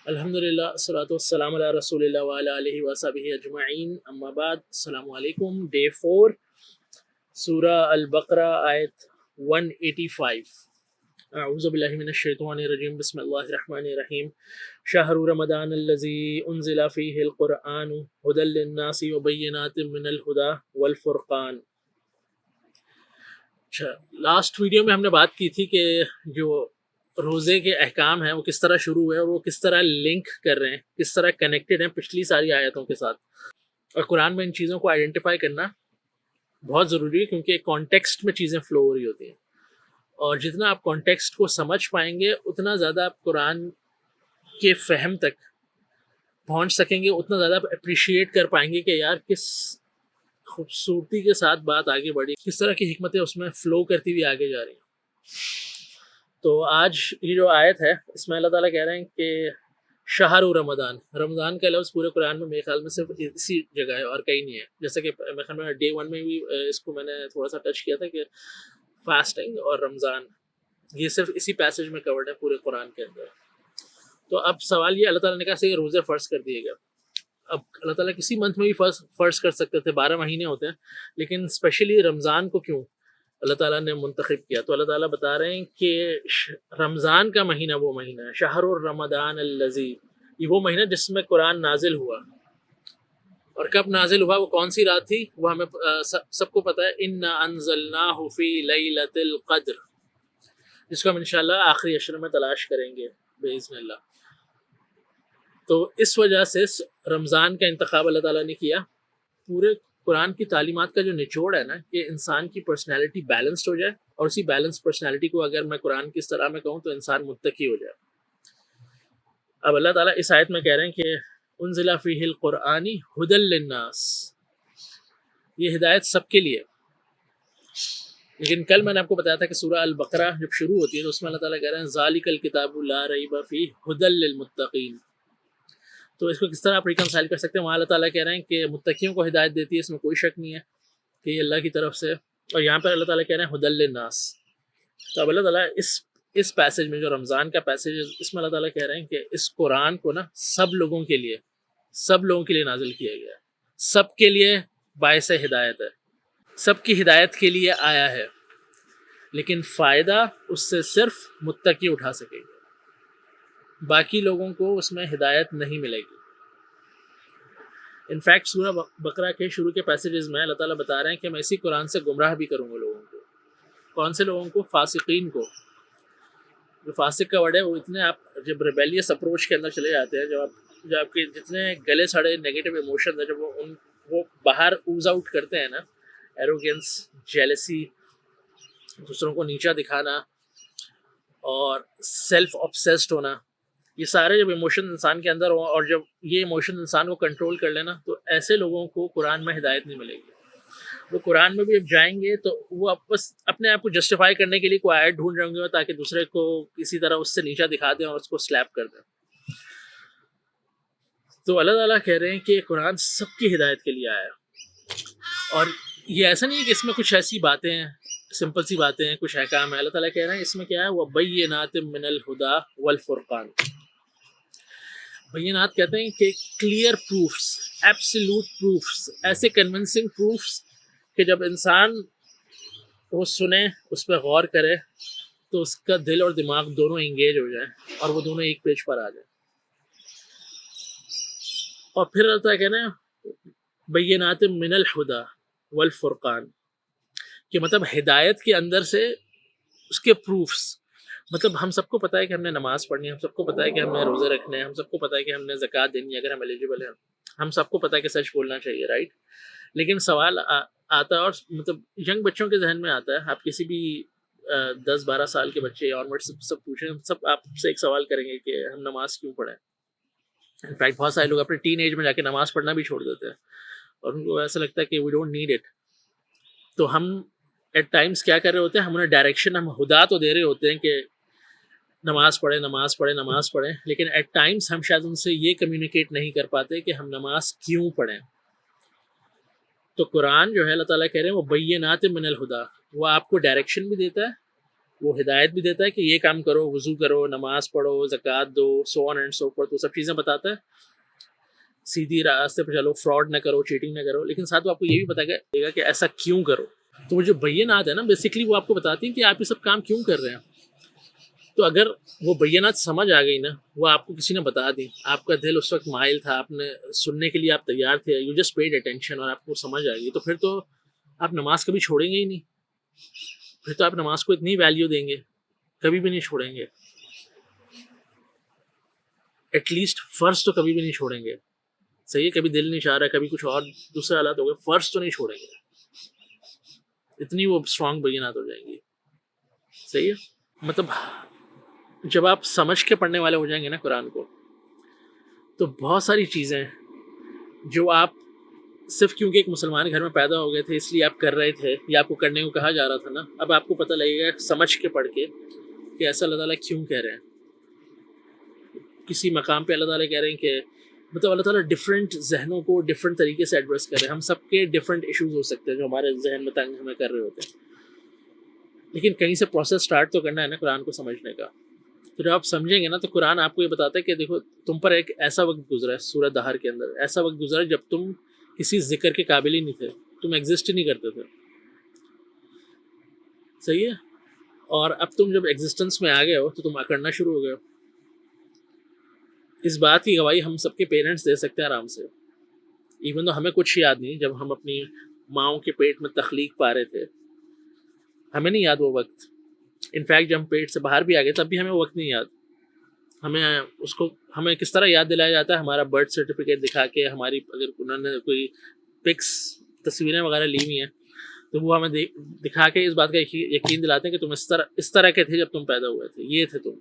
الحمدللہ الصلاۃ والسلام علی رسول اللہ وعلی آلہ وصحبہ اجمعین، اما بعد۔ السلام علیکم۔ ڈے 4، سورہ البقرہ، آیت 185۔ اعوذ باللہ من الشیطان الرجیم، بسم اللہ الرحمن الرحیم۔ شہر رمضان الذی انزل فیہ القرآن ھدی للناس وبینات من الھدی والفرقان۔ لاسٹ ویڈیو میں ہم نے بات کی تھی کہ جو روزے کے احکام ہیں وہ کس طرح شروع ہوئے اور وہ کس طرح لنک کر رہے ہیں، کس طرح کنیکٹڈ ہیں پچھلی ساری آیتوں کے ساتھ۔ اور قرآن میں ان چیزوں کو آئیڈینٹیفائی کرنا بہت ضروری ہے، کیونکہ کانٹیکسٹ میں چیزیں فلو ہو رہی ہوتی ہیں، اور جتنا آپ کانٹیکسٹ کو سمجھ پائیں گے اتنا زیادہ آپ قرآن کے فہم تک پہنچ سکیں گے، اتنا زیادہ آپ اپریشیٹ کر پائیں گے کہ یار کس خوبصورتی کے ساتھ بات آگے بڑھی، کس طرح کی حکمتیں اس میں فلو کرتی ہوئی آگے جا رہی ہیں۔ تو آج یہ جو آیت ہے اس میں اللہ تعالیٰ کہہ رہے ہیں کہ شہر رمضان، رمضان کا لفظ پورے قرآن میں میرے خیال میں صرف اسی جگہ ہے اور کہیں نہیں ہے۔ جیسا کہ میرے خیال میں ڈے 1 میں بھی اس کو میں نے تھوڑا سا ٹچ کیا تھا کہ فاسٹنگ اور رمضان یہ صرف اسی پیسج میں کورڈ ہے پورے قرآن کے اندر۔ تو اب سوال یہ، اللہ تعالیٰ نے کہا کہ روزے فرض کر دیے گئے۔ اب اللہ تعالیٰ کسی منتھ میں بھی فرض کر سکتے تھے، 12 مہینے ہوتے ہیں، لیکن اسپیشلی رمضان کو کیوں اللہ تعالیٰ نے منتخب کیا؟ تو اللہ تعالیٰ بتا رہے ہیں کہ رمضان کا مہینہ وہ مہینہ ہے، شہر الرمضان الذی، یہ وہ مہینہ جس میں قرآن نازل ہوا۔ اور کب نازل ہوا، وہ کون سی رات تھی، وہ ہمیں سب کو پتہ ہے، انا انزلناہ فی لیلۃ القدر، جس کو ہم انشاءاللہ آخری عشر میں تلاش کریں گے باذن اللہ۔ تو اس وجہ سے رمضان کا انتخاب اللہ تعالیٰ نے کیا۔ پورے قرآن کی تعلیمات کا جو نچوڑ ہے نا، کہ انسان کی پرسنالٹی بیلنسڈ ہو جائے، اور اسی بیلنس پرسنالٹی کو اگر میں قرآن کی اس طرح میں کہوں تو انسان متقی ہو جائے۔ اب اللہ تعالیٰ اس آیت میں کہہ رہے ہیں کہ انزل فیہ القرآن ھدی للناس، یہ ہدایت سب کے لیے۔ لیکن کل میں نے آپ کو بتایا تھا کہ سورہ البقرہ جب شروع ہوتی ہے تو اس میں اللہ تعالیٰ کہہ رہے ہیں ذالک الکتاب لا ریب فیہ ھدی للمتقین۔ تو اس کو کس طرح آپ ریکنسائل کر سکتے ہیں؟ وہاں اللہ تعالیٰ کہہ رہے ہیں کہ متقیوں کو ہدایت دیتی ہے، اس میں کوئی شک نہیں ہے کہ یہ اللہ کی طرف سے، اور یہاں پر اللہ تعالیٰ کہہ رہے ہیں ھدی للناس۔ تو اب اللہ تعالیٰ اس پیسج میں، جو رمضان کا پیسج ہے، اس میں اللہ تعالیٰ کہہ رہے ہیں کہ اس قرآن کو نا سب لوگوں کے لیے نازل کیا گیا ہے، سب کے لیے باعث ہدایت ہے، سب کی ہدایت کے لیے آیا ہے، لیکن فائدہ اس سے صرف متقی اٹھا سکے گا، باقی لوگوں کو اس میں ہدایت نہیں ملے گی۔ انفیکٹ سورہ بقرہ کے شروع کے پیسیجز میں اللہ تعالیٰ بتا رہے ہیں کہ میں اسی قرآن سے گمراہ بھی کروں گا لوگوں کو۔ کون سے لوگوں کو؟ فاسقین کو۔ جو فاسق کا ورڈ ہے، وہ اتنے آپ جب ریبیلیس اپروچ کے اندر چلے جاتے ہیں، جب آپ کے جتنے گلے سڑے نیگیٹو ایموشن ہیں، جب وہ باہر اوز آؤٹ کرتے ہیں نا، ایروگینس، جیلسی، دوسروں کو نیچا دکھانا اور سیلف آبسیسڈ ہونا، یہ سارے جب ایموشن انسان کے اندر ہوں اور جب یہ ایموشن انسان کو کنٹرول کر لینا، تو ایسے لوگوں کو قرآن میں ہدایت نہیں ملے گی۔ وہ قرآن میں بھی جب جائیں گے تو وہ بس اپنے آپ کو جسٹیفائی کرنے کے لیے کوئی آیت ڈھونڈ رہے ہوں گے تاکہ دوسرے کو کسی طرح اس سے نیچا دکھا دیں اور اس کو سلیپ کر دیں۔ تو اللہ تعالیٰ کہہ رہے ہیں کہ قرآن سب کی ہدایت کے لیے آیا، اور یہ ایسا نہیں ہے کہ اس میں کچھ ایسی باتیں ہیں، سمپل سی باتیں ہیں، کچھ احکام ہے۔ اللہ تعالیٰ کہہ رہے ہیں اس میں کیا ہے، وَبَيِّنَاتٍ مِّنَ الْهُدَى وَالْفُرْقَانِ۔ بینات کہتے ہیں کہ کلیئر پروفس، ایبسلیوٹ پروفس، ایسے کنونسنگ پروفس کہ جب انسان وہ سنے، اس پہ غور کرے، تو اس کا دل اور دماغ دونوں انگیج ہو جائیں اور وہ دونوں ایک پیج پر آ جائیں۔ اور پھر اللہ تعالیٰ کہنا ہے بینات من الہدی والفرقان، کہ مطلب ہدایت کے اندر سے اس کے پروفس، مطلب ہم سب کو پتہ ہے کہ ہم نے نماز پڑھنی ہے، ہم سب کو پتہ ہے کہ ہم نے روزے رکھنے ہیں، ہم سب کو پتہ ہے کہ ہم نے زکوٰۃ دینی ہے اگر ہم ایلیجیبل ہیں، ہم سب کو پتہ ہے کہ سچ بولنا چاہیے، رائٹ؟ لیکن سوال آتا ہے، اور مطلب ینگ بچوں کے ذہن میں آتا ہے، آپ کسی بھی 10-12 سال کے بچے اور سب پوچھیں، سب آپ سے ایک سوال کریں گے کہ ہم نماز کیوں پڑھیں؟ انفیکٹ بہت سارے لوگ اپنے ٹین ایج میں جا کے نماز پڑھنا بھی چھوڑ دیتے ہیں، اور ان کو ایسا لگتا ہے کہ وی ڈونٹ نیڈ اٹ۔ تو ہم ایٹ ٹائمس کیا کر رہے ہوتے ہیں، ہم انہیں ڈائریکشن، ہم ہدا تو دے رہے ہوتے ہیں کہ نماز پڑھیں، لیکن ایٹ ٹائمس ہم شاید ان سے یہ کمیونیکیٹ نہیں کر پاتے کہ ہم نماز کیوں پڑھیں۔ تو قرآن جو ہے اللہ تعالیٰ کہہ رہے ہیں وہ بینات من الہدی، وہ آپ کو ڈائریکشن بھی دیتا ہے وہ ہدایت بھی دیتا ہے کہ یہ کام کرو، وضو کرو، نماز پڑھو، زکوٰۃ دو، سو آن اینڈ سو فورتھ، وہ سب چیزیں بتاتا ہے. سیدھی راستے پہ چلو، فراڈ نہ کرو، چیٹنگ نہ کرو، لیکن ساتھ وہ آپ کو یہ بھی بتائے گا کہ ایسا کیوں کرو. تو وہ جو بینات ہے نا بیسکلی وہ آپ کو بتاتی ہیں کہ آپ یہ سب کام کیوں کر رہے ہیں. تو اگر وہ بینات سمجھ آ گئی نا، وہ آپ کو کسی نے بتا دی، آپ کا دل اس وقت مائل تھا، آپ نے سننے کے لیے آپ تیار تھے، یو جسٹ پیڈ اٹینشن، اور آپ کو سمجھ آ گئی، تو پھر تو آپ نماز کبھی چھوڑیں گے ہی نہیں. پھر تو آپ نماز کو اتنی ویلیو دیں گے، کبھی بھی نہیں چھوڑیں گے. ایٹ لیسٹ فرض تو کبھی بھی نہیں چھوڑیں گے. صحیح ہے، کبھی دل نہیں چاہ رہا، کبھی کچھ اور دوسرے حالات ہو گئے، فرض تو نہیں چھوڑیں گے. اتنی وہ اسٹرانگ بینات ہو جائیں گی. صحیح ہے. مطلب جب آپ سمجھ کے پڑھنے والے ہو جائیں گے نا قرآن کو، تو بہت ساری چیزیں جو آپ صرف کیونکہ ایک مسلمان گھر میں پیدا ہو گئے تھے اس لیے آپ کر رہے تھے، یا آپ کو کرنے کو کہا جا رہا تھا نا، اب آپ کو پتہ لگے گا سمجھ کے پڑھ کے کہ ایسا اللہ تعالیٰ کیوں کہہ رہے ہیں. کسی مقام پہ اللہ تعالیٰ کہہ رہے ہیں کہ مطلب اللہ تعالیٰ ڈفرینٹ ذہنوں کو ڈفرینٹ طریقے سے ایڈریس کر رہے ہیں. ہم سب کے ڈفرینٹ ایشوز ہو سکتے ہیں جو ہمارے ذہن میں تنگ ہمیں کر رہے ہوتے ہیں، لیکن کہیں سے پروسیس سٹارٹ تو کرنا ہے نا قرآن کو سمجھنے کا. تو جب آپ سمجھیں گے نا تو قرآن آپ کو یہ بتاتا ہے کہ دیکھو تم پر ایک ایسا وقت گزرا ہے، سورہ دہر کے اندر ایسا وقت گزرا ہے جب تم کسی ذکر کے قابل ہی نہیں تھے، تم ایگزسٹ ہی نہیں کرتے تھے. صحیح ہے. اور اب تم جب ایگزسٹنس میں آ گئے ہو تو تم کرنا شروع ہو گئے ہو. اس بات کی گواہی ہم سب کے پیرنٹس دے سکتے ہیں آرام سے. ایون تو ہمیں کچھ یاد نہیں جب ہم اپنی ماؤں کے پیٹ میں تخلیق پا رہے تھے، ہمیں نہیں یاد وہ وقت. انفیکٹ جب ہم پیٹ سے باہر بھی آ گئے تب بھی ہمیں وہ وقت نہیں یاد. ہمیں کس طرح یاد دلایا جاتا ہے؟ ہمارا برتھ سرٹیفکیٹ دکھا کے، ہماری اگر انہوں نے کوئی پکس تصویریں وغیرہ لی ہوئی ہیں تو وہ ہمیں دکھا کے اس بات کا یقین دلاتے ہیں کہ تم اس طرح کے تھے جب تم پیدا ہوئے تھے، یہ تھے تم،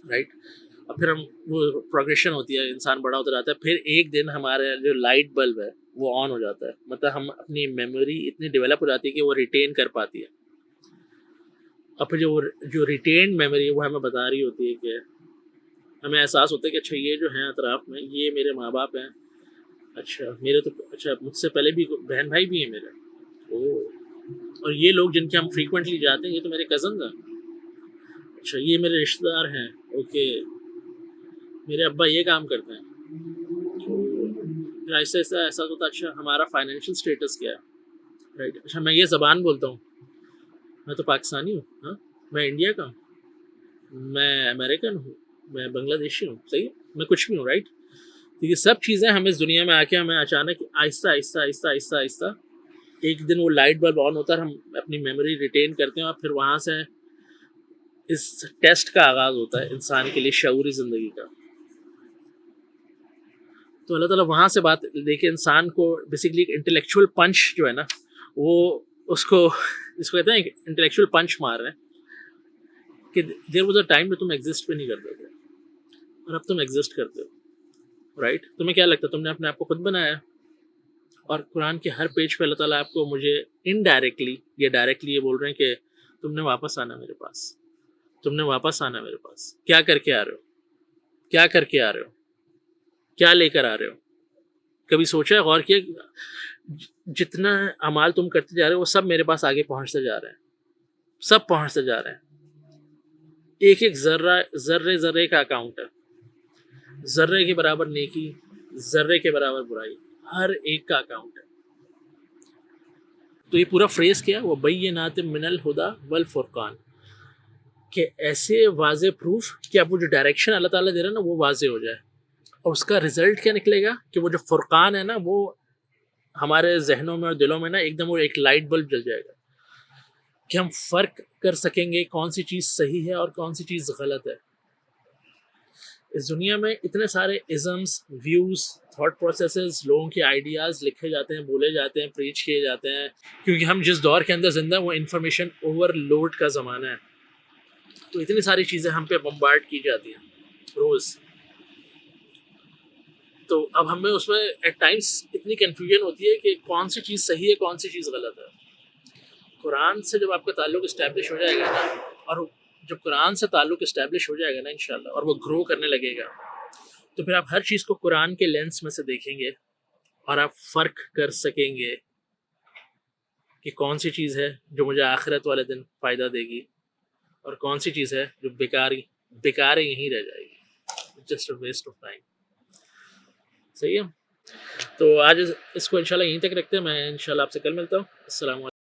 رائٹ. اور پھر وہ پروگریشن ہوتی ہے، انسان بڑا ہوتا جاتا ہے، پھر ایک دن ہمارا جو لائٹ بلب ہے وہ آن ہو جاتا ہے. مطلب ہم اپنی میموری اتنی ڈیولپ ہو جاتی ہے کہ وہ ریٹین کر پاتی ہے. اور پھر جو ریٹینڈ میموری ہے وہ ہمیں بتا رہی ہوتی ہے کہ ہمیں احساس ہوتا ہے کہ اچھا یہ جو ہیں اطراف میں یہ میرے ماں باپ ہیں، اچھا میرے تو اچھا مجھ سے پہلے بھی بہن بھائی بھی ہیں میرے، اور یہ لوگ جن کے ہم فریکوینٹلی جاتے ہیں یہ تو میرے کزنز ہیں، اچھا یہ میرے رشتہ دار ہیں، اوکے میرے ابا یہ کام کرتے ہیں. پھر ایسا ایسا احساس ہوتا ہے اچھا ہمارا فائنینشیل اسٹیٹس کیا ہے، رائٹ. اچھا میں یہ زبان بولتا ہوں، میں تو پاکستانی ہوں، ہاں میں انڈیا کا ہوں، میں امریکن ہوں، میں بنگلہ دیشی ہوں، صحیح میں کچھ بھی ہوں، رائٹ. تو یہ سب چیزیں ہمیں اس دنیا میں آ کے ہمیں اچانک آہستہ آہستہ آہستہ آہستہ آہستہ ایک دن وہ لائٹ بلب آن ہوتا ہے، ہم اپنی میموری ریٹین کرتے ہیں، اور پھر وہاں سے اس ٹیسٹ کا آغاز ہوتا ہے انسان کے لیے شعوری زندگی کا. تو اللہ تعالیٰ وہاں سے بات لے کے انسان کو بیسکلی انٹلیکچوئل پنچ جو ہے نا، وہ اس کو کہتے ہیں انٹلیکچوئل پنچ مار رہے ہیں کہ دیر واز اے ٹائم میں تم ایگزسٹ بھی نہیں کرتے تھے اور اب تم ایگزسٹ کرتے ہو، رائٹ. تمہیں کیا لگتا ہے تم نے اپنے آپ کو خود بنایا؟ اور قرآن کے ہر پیج پہ اللہ تعالیٰ آپ کو مجھے انڈائریکٹلی یا ڈائریکٹلی یہ بول رہے ہیں کہ تم نے واپس آنا میرے پاس، تم نے واپس آنا میرے پاس. کیا کر کے آ رہے ہو؟ کیا کر کے آ رہے ہو؟ کیا لے کر آ رہے ہو؟ کبھی سوچا ہے، غور کیا جتنا اعمال تم کرتے جا رہے ہو وہ سب میرے پاس آگے پہنچتے جا رہے ہیں، سب پہنچتے جا رہے ہیں. ایک ایک ذرے کا اکاؤنٹ ہے، ذرے کے برابر نیکی، ذرے کے برابر برائی، ہر ایک کا اکاؤنٹ ہے. تو یہ پورا فریز کیا وہ بینات من الہدی والفرقان، کہ ایسے واضح پروف کہ اب وہ جو ڈائریکشن اللہ تعالیٰ دے رہا ہے نا وہ واضح ہو جائے. اور اس کا رزلٹ کیا نکلے گا کہ وہ جو فرقان ہے نا وہ ہمارے ذہنوں میں اور دلوں میں نا ایک دم وہ ایک لائٹ بلب جل جائے گا کہ ہم فرق کر سکیں گے کون سی چیز صحیح ہے اور کون سی چیز غلط ہے. اس دنیا میں اتنے سارے ازمز، ویوز، تھاٹ پروسیسز، لوگوں کے آئیڈیاز لکھے جاتے ہیں، بولے جاتے ہیں، پریچ کیے جاتے ہیں، کیونکہ ہم جس دور کے اندر زندہ ہیں وہ انفارمیشن اوور لوڈ کا زمانہ ہے. تو اتنی ساری چیزیں ہم پہ بمبارڈ کی جاتی ہیں روز. تو اب ہمیں اس میں ایٹ ٹائمس اتنی کنفیوژن ہوتی ہے کہ کون سی چیز صحیح ہے کون سی چیز غلط ہے. قرآن سے جب آپ کا تعلق اسٹیبلش ہو جائے گا نا، اور جب قرآن سے تعلق اسٹیبلش ہو جائے گا نا انشاءاللہ، اور وہ گرو کرنے لگے گا، تو پھر آپ ہر چیز کو قرآن کے لینس میں سے دیکھیں گے اور آپ فرق کر سکیں گے کہ کون سی چیز ہے جو مجھے آخرت والے دن فائدہ دے گی، اور کون سی چیز ہے جو بیکار یہیں رہ جائے گی، just a waste of time. صحیح ہے. تو آج اس کو انشاءاللہ یہیں تک رکھتے ہیں. میں انشاءاللہ آپ سے کل ملتا ہوں. السلام علیکم.